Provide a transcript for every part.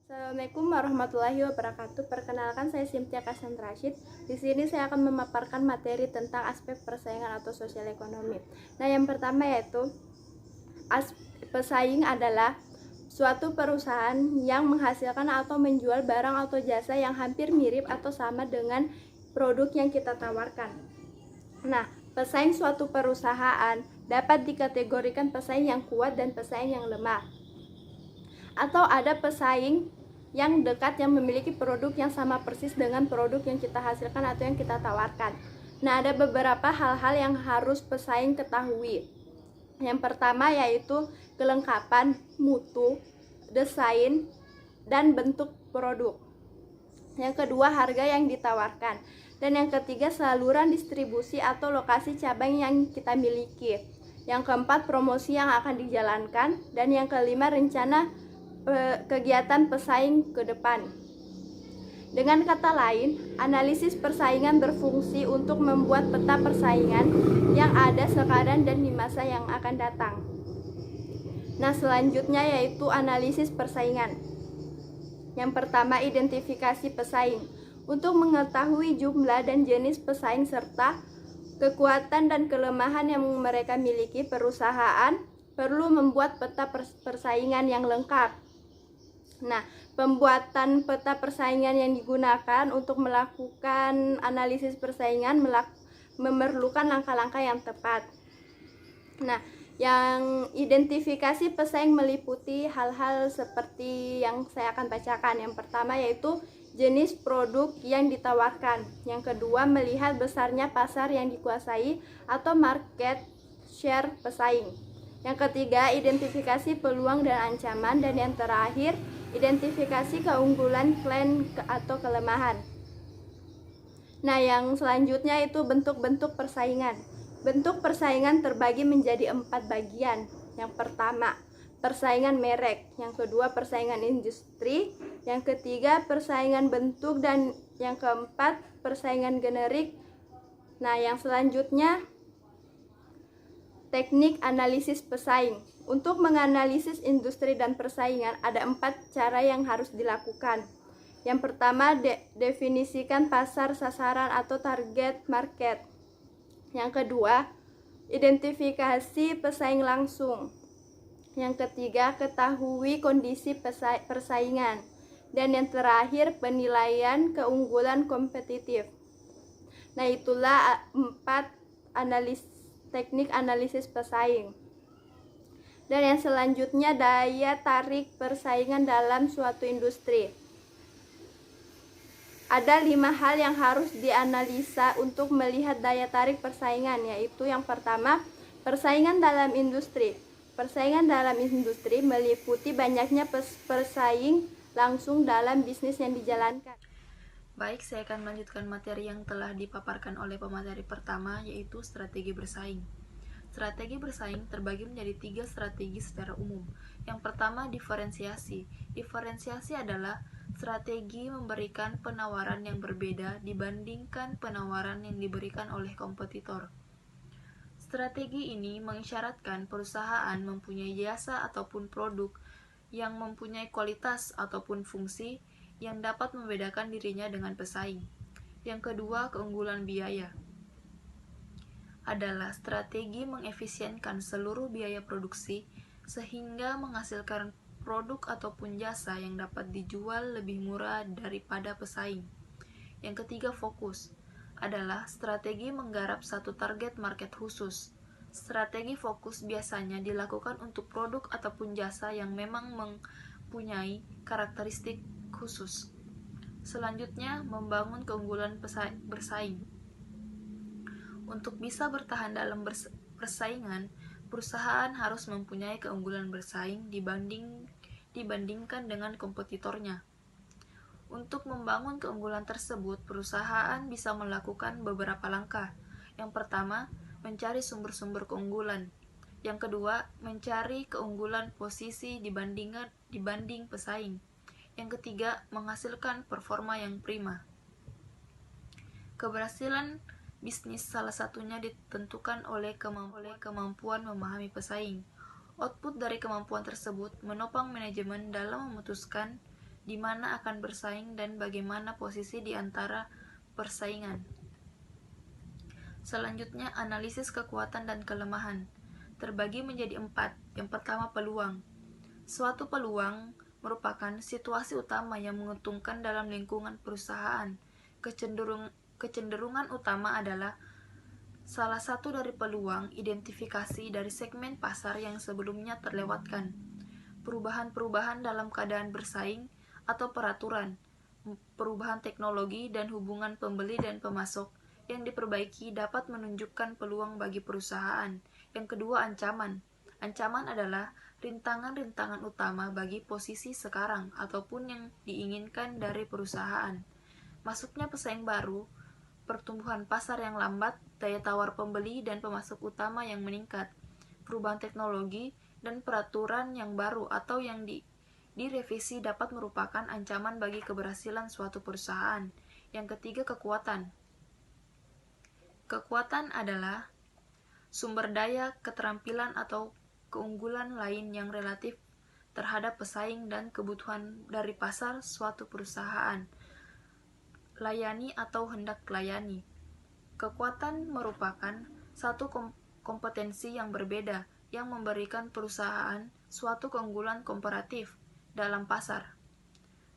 Assalamualaikum warahmatullahi wabarakatuh. Perkenalkan, saya Simtia Kasan Rashid. Di sini saya akan memaparkan materi tentang aspek persaingan atau sosial ekonomi. Nah, yang pertama yaitu pesaing adalah suatu perusahaan yang menghasilkan atau menjual barang atau jasa yang hampir mirip atau sama dengan produk yang kita tawarkan. Nah, pesaing suatu perusahaan dapat dikategorikan pesaing yang kuat dan pesaing yang lemah. Atau ada pesaing yang dekat yang memiliki produk yang sama persis dengan produk yang kita hasilkan atau yang kita tawarkan. Nah, ada beberapa hal-hal yang harus pesaing ketahui. Yang pertama yaitu kelengkapan, mutu, desain, dan bentuk produk. Yang kedua, harga yang ditawarkan. Dan yang ketiga, saluran distribusi atau lokasi cabang yang kita miliki. Yang keempat, promosi yang akan dijalankan. Dan yang kelima, rencana kegiatan pesaing ke depan. Dengan kata lain, analisis persaingan berfungsi untuk membuat peta persaingan yang ada sekarang dan di masa yang akan datang. Nah, selanjutnya yaitu analisis persaingan. Yang pertama, identifikasi pesaing. Untuk mengetahui jumlah dan jenis pesaing serta kekuatan dan kelemahan yang mereka miliki, perusahaan perlu membuat peta persaingan yang lengkap. Nah, pembuatan peta persaingan yang digunakan untuk melakukan analisis persaingan memerlukan langkah-langkah yang tepat. Nah, yang identifikasi pesaing meliputi hal-hal seperti yang saya akan bacakan. Yang pertama yaitu jenis produk yang ditawarkan. Yang kedua, melihat besarnya pasar yang dikuasai atau market share pesaing. Yang ketiga, identifikasi peluang dan ancaman. Dan yang terakhir, identifikasi keunggulan, klaim atau kelemahan. Nah, yang selanjutnya itu bentuk-bentuk persaingan. Bentuk persaingan terbagi menjadi 4 bagian. Yang pertama, persaingan merek. Yang kedua, persaingan industri. Yang ketiga, persaingan bentuk. Dan yang keempat, persaingan generik. Nah, yang selanjutnya, teknik analisis pesaing. Untuk menganalisis industri dan persaingan, ada 4 cara yang harus dilakukan. Yang pertama, definisikan pasar sasaran atau target market. Yang kedua, identifikasi pesaing langsung. Yang ketiga, ketahui kondisi persaingan. Dan yang terakhir, penilaian keunggulan kompetitif. Nah, itulah 4 teknik analisis pesaing. Dan yang selanjutnya, daya tarik persaingan dalam suatu industri. Ada 5 hal yang harus dianalisa untuk melihat daya tarik persaingan, yaitu yang pertama, persaingan dalam industri. Persaingan dalam industri meliputi banyaknya pesaing langsung dalam bisnis yang dijalankan. Baik, saya akan melanjutkan materi yang telah dipaparkan oleh pemateri pertama, yaitu strategi bersaing. Strategi bersaing terbagi menjadi 3 strategi secara umum. Yang pertama, diferensiasi. Diferensiasi adalah strategi memberikan penawaran yang berbeda dibandingkan penawaran yang diberikan oleh kompetitor. Strategi ini mengisyaratkan perusahaan mempunyai jasa ataupun produk yang mempunyai kualitas ataupun fungsi yang dapat membedakan dirinya dengan pesaing. Yang kedua, keunggulan biaya adalah strategi mengefisienkan seluruh biaya produksi sehingga menghasilkan produk ataupun jasa yang dapat dijual lebih murah daripada pesaing. Yang ketiga, fokus adalah strategi menggarap satu target market khusus. Strategi fokus biasanya dilakukan untuk produk ataupun jasa yang memang mempunyai karakteristik khusus. Selanjutnya, membangun keunggulan bersaing. Untuk bisa bertahan dalam persaingan, perusahaan harus mempunyai keunggulan bersaing dibandingkan dengan kompetitornya. Untuk membangun keunggulan tersebut, perusahaan bisa melakukan beberapa langkah. Yang pertama, mencari sumber-sumber keunggulan. Yang kedua, mencari keunggulan posisi dibanding pesaing. Yang ketiga, menghasilkan performa yang prima. Keberhasilan bisnis salah satunya ditentukan oleh kemampuan memahami pesaing. Output dari kemampuan tersebut menopang manajemen dalam memutuskan di mana akan bersaing dan bagaimana posisi di antara persaingan. Selanjutnya, analisis kekuatan dan kelemahan terbagi menjadi 4. Yang pertama, peluang. Suatu peluang merupakan situasi utama yang menguntungkan dalam lingkungan perusahaan. Kecenderungan utama adalah salah satu dari peluang identifikasi dari segmen pasar yang sebelumnya terlewatkan. Perubahan-perubahan dalam keadaan bersaing atau peraturan, perubahan teknologi dan hubungan pembeli dan pemasok yang diperbaiki dapat menunjukkan peluang bagi perusahaan. Yang kedua, ancaman. Ancaman adalah rintangan-rintangan utama bagi posisi sekarang ataupun yang diinginkan dari perusahaan. Masuknya pesaing baru, pertumbuhan pasar yang lambat, daya tawar pembeli dan pemasok utama yang meningkat, perubahan teknologi, dan peraturan yang baru atau yang direvisi dapat merupakan ancaman bagi keberhasilan suatu perusahaan. Yang ketiga, kekuatan. Kekuatan adalah sumber daya, keterampilan, atau keunggulan lain yang relatif terhadap pesaing dan kebutuhan dari pasar suatu perusahaan layani atau hendak layani. Kekuatan merupakan satu kompetensi yang berbeda yang memberikan perusahaan suatu keunggulan komparatif dalam pasar.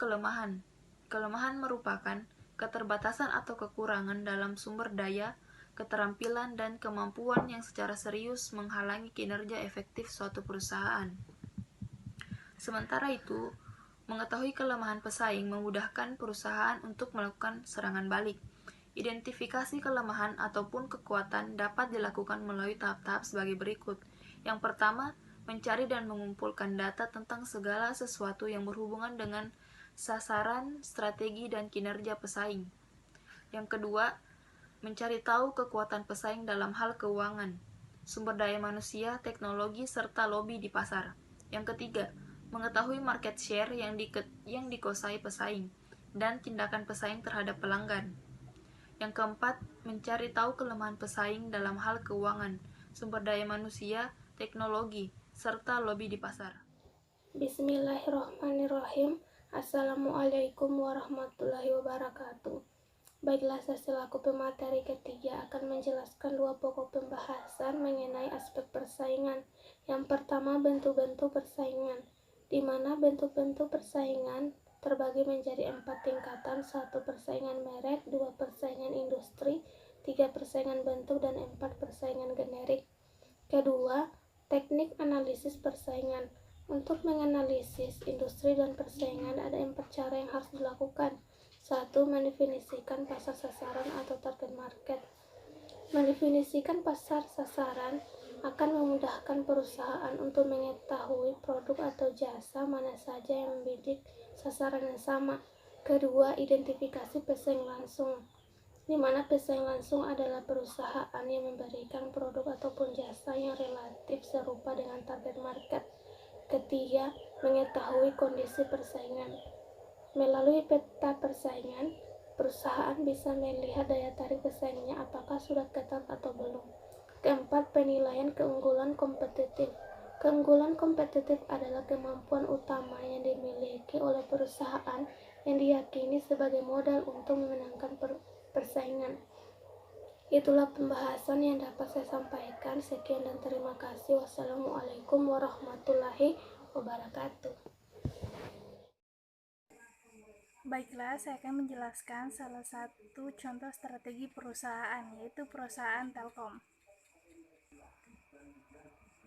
Kelemahan. Kelemahan merupakan keterbatasan atau kekurangan dalam sumber daya, keterampilan, dan kemampuan yang secara serius menghalangi kinerja efektif suatu perusahaan. Sementara itu, mengetahui kelemahan pesaing memudahkan perusahaan untuk melakukan serangan balik. Identifikasi kelemahan ataupun kekuatan dapat dilakukan melalui tahap-tahap sebagai berikut. Yang pertama, mencari dan mengumpulkan data tentang segala sesuatu yang berhubungan dengan sasaran, strategi, dan kinerja pesaing. Yang kedua, mencari tahu kekuatan pesaing dalam hal keuangan, sumber daya manusia, teknologi, serta lobi di pasar. Yang ketiga, mengetahui market share yang dikuasai pesaing dan tindakan pesaing terhadap pelanggan. Yang keempat, mencari tahu kelemahan pesaing dalam hal keuangan, sumber daya manusia, teknologi, serta lobi di pasar. Bismillahirrahmanirrahim. Assalamualaikum warahmatullahi wabarakatuh. Baiklah, saya selaku pemateri ketiga akan menjelaskan dua pokok pembahasan mengenai aspek persaingan. Yang pertama, bentuk-bentuk persaingan, di mana bentuk-bentuk persaingan terbagi menjadi 4 tingkatan: 1. Persaingan merek, 2. Persaingan industri, 3. Persaingan bentuk, dan 4. Persaingan generik. Kedua, teknik analisis persaingan. Untuk menganalisis industri dan persaingan ada 4 cara yang harus dilakukan. 1. Mendefinisikan pasar sasaran atau target market. Mendefinisikan pasar sasaran akan memudahkan perusahaan untuk mengetahui produk atau jasa mana saja yang membidik sasaran yang sama. Kedua, identifikasi pesaing langsung, di mana pesaing langsung adalah perusahaan yang memberikan produk ataupun jasa yang relatif serupa dengan target market. Ketiga, mengetahui kondisi persaingan. Melalui peta persaingan, perusahaan bisa melihat daya tarik pesaingnya apakah sudah ketat atau belum. Keempat, penilaian keunggulan kompetitif. Keunggulan kompetitif adalah kemampuan utama yang dimiliki oleh perusahaan yang diyakini sebagai modal untuk memenangkan persaingan. Itulah pembahasan yang dapat saya sampaikan. Sekian dan terima kasih. Wassalamualaikum warahmatullahi wabarakatuh. Baiklah, saya akan menjelaskan salah satu contoh strategi perusahaan, yaitu perusahaan Telkom.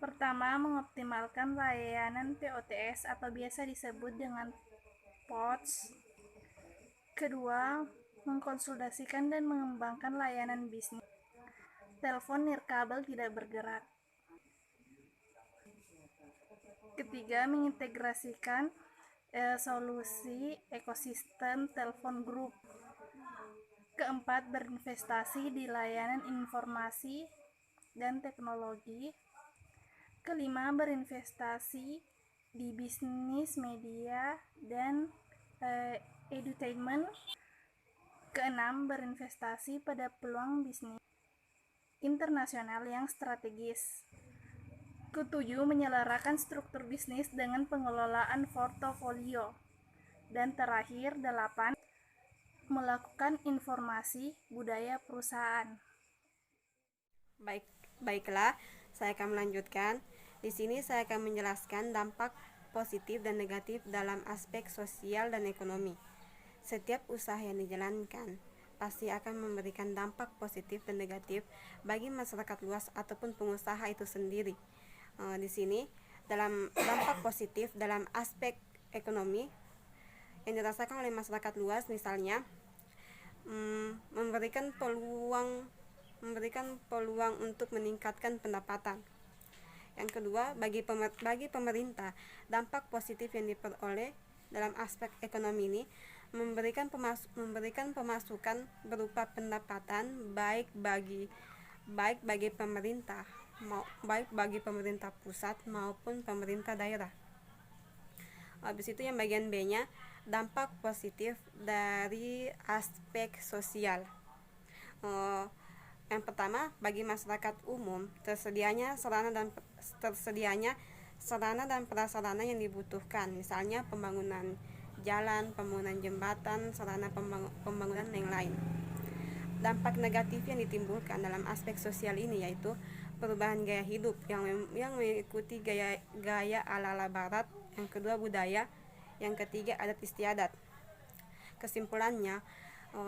Pertama, mengoptimalkan layanan POTS atau biasa disebut dengan POTS. Kedua, mengkonsolidasikan dan mengembangkan layanan bisnis. Telepon nirkabel tidak bergerak. Ketiga, mengintegrasikan solusi ekosistem telepon grup. Keempat, berinvestasi di layanan informasi dan teknologi. Kelima, berinvestasi di bisnis media dan edutainment. Keenam, berinvestasi pada peluang bisnis internasional yang strategis. Ketujuh, menyelaraskan struktur bisnis dengan pengelolaan portofolio. Dan terakhir, 8. Melakukan informasi budaya perusahaan. Baiklah, saya akan melanjutkan. Di sini saya akan menjelaskan dampak positif dan negatif dalam aspek sosial dan ekonomi. Setiap usaha yang dijalankan pasti akan memberikan dampak positif dan negatif bagi masyarakat luas ataupun pengusaha itu sendiri. Di sini dalam dampak positif dalam aspek ekonomi yang dirasakan oleh masyarakat luas, misalnya memberikan peluang untuk meningkatkan pendapatan. Yang kedua, bagi pemerintah, dampak positif yang diperoleh dalam aspek ekonomi ini memberikan pemasukan berupa pendapatan baik bagi pemerintah pusat maupun pemerintah daerah. Habis itu yang bagian B-nya, dampak positif dari aspek sosial. Yang pertama, bagi masyarakat umum, tersedianya sarana dan prasarana yang dibutuhkan, misalnya pembangunan jalan, pembangunan jembatan, sarana pembangunan yang lain. Dampak negatif yang ditimbulkan dalam aspek sosial ini yaitu perubahan gaya hidup yang mengikuti gaya ala-ala barat, yang kedua budaya, yang ketiga adat istiadat. Kesimpulannya,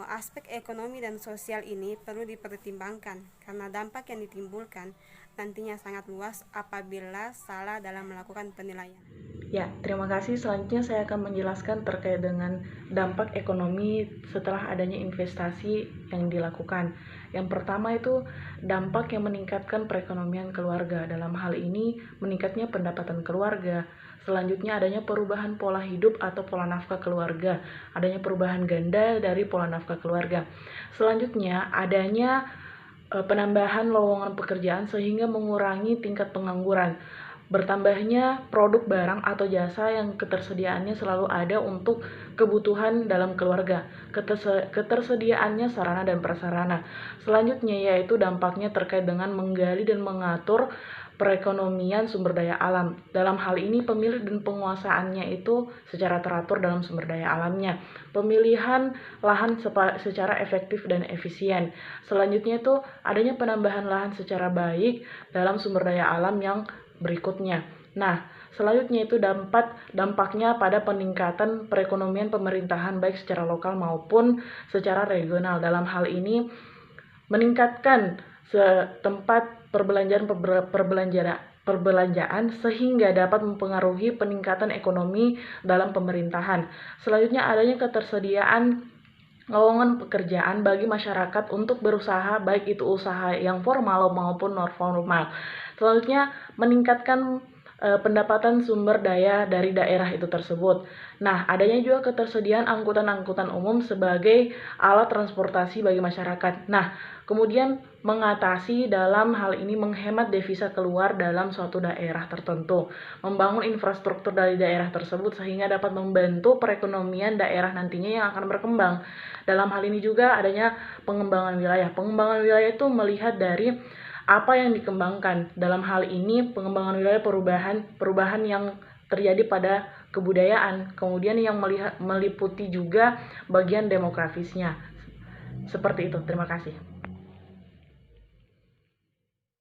aspek ekonomi dan sosial ini perlu dipertimbangkan karena dampak yang ditimbulkan nantinya sangat luas apabila salah dalam melakukan penilaian. Ya, terima kasih. Selanjutnya saya akan menjelaskan terkait dengan dampak ekonomi setelah adanya investasi yang dilakukan. Yang pertama itu dampak yang meningkatkan perekonomian keluarga. Dalam hal ini meningkatnya pendapatan keluarga. Selanjutnya adanya perubahan pola hidup atau pola nafkah keluarga. Adanya perubahan ganda dari pola nafkah keluarga. Selanjutnya adanya penambahan lowongan pekerjaan sehingga mengurangi tingkat pengangguran. Bertambahnya produk barang atau jasa yang ketersediaannya selalu ada untuk kebutuhan dalam keluarga. Ketersediaannya sarana dan prasarana. Selanjutnya yaitu dampaknya terkait dengan menggali dan mengatur perekonomian sumber daya alam. Dalam hal ini pemilik dan penguasaannya itu secara teratur dalam sumber daya alamnya. Pemilihan lahan secara efektif dan efisien. Selanjutnya itu adanya penambahan lahan secara baik dalam sumber daya alam yang berikutnya. Nah, selanjutnya itu dampaknya pada peningkatan perekonomian pemerintahan baik secara lokal maupun secara regional. Dalam hal ini meningkatkan tempat perbelanjaan sehingga dapat mempengaruhi peningkatan ekonomi dalam pemerintahan. Selanjutnya adanya ketersediaan lowongan pekerjaan bagi masyarakat untuk berusaha, baik itu usaha yang formal maupun non formal. Selanjutnya meningkatkan pendapatan sumber daya dari daerah itu tersebut. Nah, adanya juga ketersediaan angkutan-angkutan umum sebagai alat transportasi bagi masyarakat. Nah, kemudian mengatasi dalam hal ini menghemat devisa keluar dalam suatu daerah tertentu, membangun infrastruktur dari daerah tersebut sehingga dapat membantu perekonomian daerah nantinya yang akan berkembang. Dalam hal ini juga adanya pengembangan wilayah. Pengembangan wilayah itu melihat dari apa yang dikembangkan. Dalam hal ini pengembangan wilayah perubahan yang terjadi pada kebudayaan, kemudian yang meliputi juga bagian demografisnya. Seperti itu. Terima kasih.